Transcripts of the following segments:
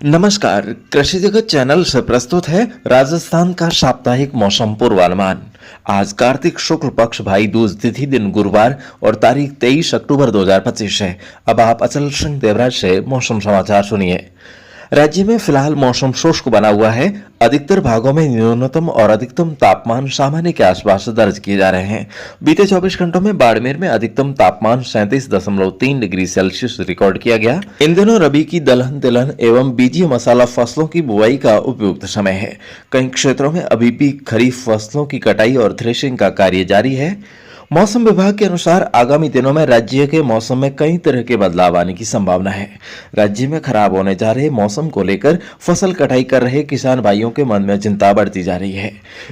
नमस्कार, कृषि जगत चैनल से प्रस्तुत है राजस्थान का साप्ताहिक मौसम पूर्वानुमान। आज कार्तिक शुक्ल पक्ष भाई दूज तिथि दिन गुरुवार और तारीख 23 अक्टूबर 2025 है। अब आप अचल सिंह देवराज से मौसम समाचार सुनिए। राज्य में फिलहाल मौसम शुष्क बना हुआ है। अधिकतर भागों में न्यूनतम और अधिकतम तापमान सामान्य के आसपास दर्ज किए जा रहे हैं। बीते 24 घंटों में बाड़मेर में अधिकतम तापमान 37.3 डिग्री सेल्सियस रिकॉर्ड किया गया। इन दिनों रबी की दलहन तिलहन एवं बीजीय मसाला फसलों की बुआई का उपयुक्त समय है। कई क्षेत्रों में अभी भी खरीफ फसलों की कटाई और थ्रेशिंग का कार्य जारी है। मौसम विभाग के अनुसार आगामी दिनों में राज्य के मौसम में कई तरह के बदलाव आने की संभावना है। राज्य में खराब होने जा रहे मौसम को लेकर फसल कटाई कर रहे किसान भाइयों के मन में चिंता बढ़ती जा रही है।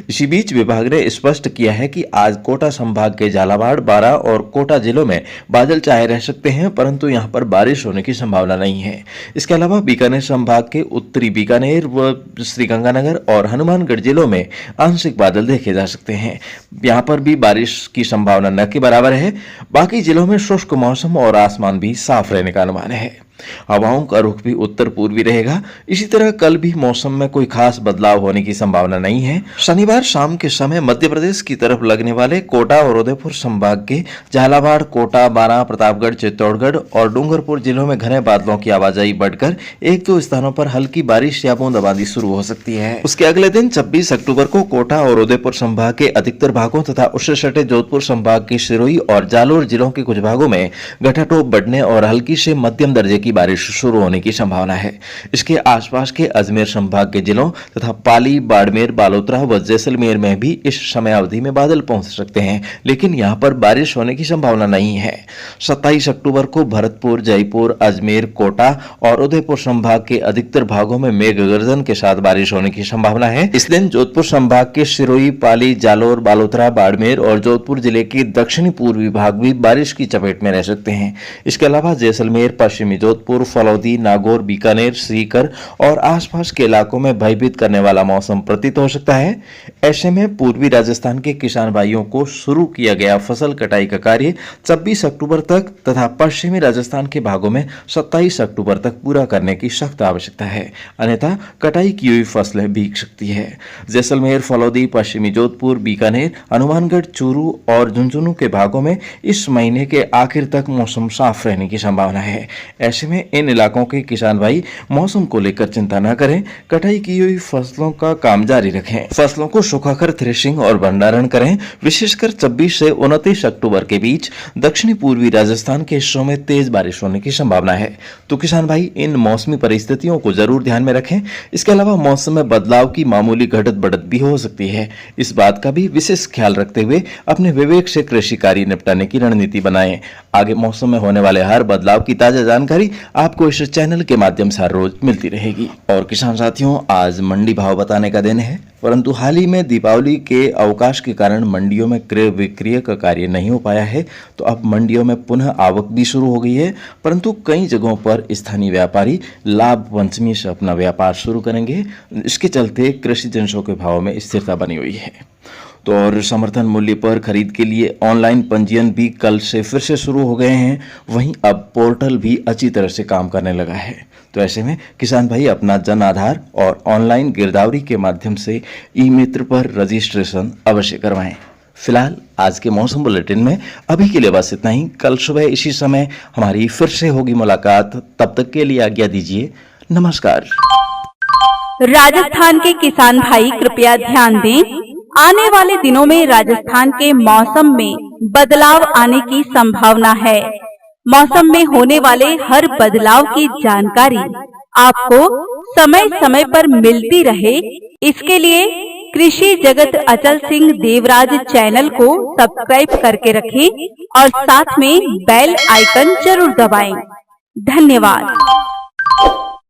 इसी बीच विभाग ने स्पष्ट किया है कि आज कोटा संभाग के झालावाड़, बारां और कोटा जिलों में बादल छाए रह सकते हैं, परंतु यहां पर बारिश होने की संभावना नहीं है। इसके अलावा बीकानेर संभाग के उत्तरी बीकानेर व श्रीगंगानगर और हनुमानगढ़ जिलों में आंशिक बादल देखे जा सकते हैं। यहां पर भी बारिश की संभावना न के बराबर है। बाकी जिलों में शुष्क मौसम और आसमान भी साफ रहने का अनुमान है। हवाओं का रुख भी उत्तर पूर्वी रहेगा। इसी तरह कल भी मौसम में कोई खास बदलाव होने की संभावना नहीं है। शनिवार शाम के समय मध्य प्रदेश की तरफ लगने वाले कोटा और उदयपुर संभाग के झालावाड़, कोटा, बारां, प्रतापगढ़, चित्तौड़गढ़ और डूंगरपुर जिलों में घने बादलों की आवाजाही बढ़कर एक दो स्थानों पर हल्की बारिश या बूंदाबांदी शुरू हो सकती है। उसके अगले दिन 26 अक्टूबर को कोटा और उदयपुर संभाग के अधिकतर भागों तथा उससे सटे जोधपुर संभाग के सिरोही और जालोर जिलों के कुछ भागों में घटाटोप बढ़ने और हल्की से मध्यम दर्जे की बारिश शुरू होने की संभावना है। इसके आसपास के अजमेर संभाग के जिलों तथा पाली, बाड़मेर, बालोतरा व जैसलमेर में भी इस समय अवधि में बादल पहुंच सकते हैं, लेकिन यहां पर बारिश होने की संभावना नहीं है। 27 अक्टूबर को भरतपुर, जयपुर, अजमेर, कोटा और उदयपुर संभाग के अधिकतर भागों में मेघ गर्जन के साथ बारिश होने की संभावना है। इस दिन जोधपुर संभाग के सिरोही, पाली, जालोर, बालोतरा, बाड़मेर और जोधपुर जिले के दक्षिणी पूर्वी भाग भी बारिश की चपेट में रह सकते हैं। इसके अलावा जैसलमेर, पश्चिमी जोधपुर, फलौदी, नागौर, बीकानेर, सीकर और आसपास के इलाकों में भयभीत करने वाला मौसम प्रतीत हो सकता है। ऐसे में पूर्वी राजस्थान के किसान भाइयों को शुरू किया गया फसल कटाई का कार्य 26 अक्टूबर तक तथा पश्चिमी राजस्थान के भागों में 27 अक्टूबर तक पूरा करने की सख्त आवश्यकता है, अन्यथा कटाई की हुई फसलें भीग सकती है। जैसलमेर, फलौदी, पश्चिमी जोधपुर, बीकानेर, हनुमानगढ़, चूरू और झुंझुनू के भागों में इस महीने के आखिर तक मौसम साफ रहने की संभावना है। ऐसे में इन इलाकों के किसान भाई मौसम को लेकर चिंता न करें, कटाई की हुई फसलों का काम जारी रखें। फसलों को सुखाकर थ्रेशिंग और भंडारण करें। विशेषकर 26 से 29 अक्टूबर के बीच दक्षिणी पूर्वी राजस्थान के हिस्सों में तेज बारिश होने की संभावना है, तो किसान भाई इन मौसमी परिस्थितियों को जरूर ध्यान में रखें। इसके अलावा मौसम में बदलाव की मामूली घटत बढ़त भी हो सकती है। इस बात का भी विशेष ख्याल रखते हुए अपने विवेक से कृषि कार्य निपटाने की रणनीति बनाएं। आगे मौसम में होने वाले हर बदलाव की ताजा जानकारी आपको इस चैनल के माध्यम से हर रोज मिलती रहेगी। और किसान साथियों, आज मंडी भाव बताने का दिन है, परंतु हाल ही में दीपावली के अवकाश के कारण मंडियों में क्रय विक्रय का कार्य नहीं हो पाया है, तो अब मंडियों में पुनः आवक भी शुरू हो गई है। परंतु कई जगहों पर स्थानीय व्यापारी लाभ पंचमी से अपना व्यापार शुरू करेंगे। इसके चलते कृषि जिनिसों के भाव में स्थिरता बनी हुई है। तो और समर्थन मूल्य पर खरीद के लिए ऑनलाइन पंजीयन भी कल से फिर से शुरू हो गए हैं। वहीं अब पोर्टल भी अच्छी तरह से काम करने लगा है। तो ऐसे में किसान भाई अपना जन आधार और ऑनलाइन गिरदावरी के माध्यम से ई मित्र पर रजिस्ट्रेशन अवश्य करवाएं। फिलहाल आज के मौसम बुलेटिन में अभी के लिए बस इतना ही। कल सुबह इसी समय हमारी फिर से होगी मुलाकात। तब तक के लिए आज्ञा दीजिए। नमस्कार। राजस्थान के किसान भाई कृपया ध्यान दें, आने वाले दिनों में राजस्थान के मौसम में बदलाव आने की संभावना है। मौसम में होने वाले हर बदलाव की जानकारी आपको समय समय पर मिलती रहे, इसके लिए कृषि जगत अचल सिंह देवराज चैनल को सब्सक्राइब करके रखें और साथ में बेल आइकन जरूर दबाएं। धन्यवाद।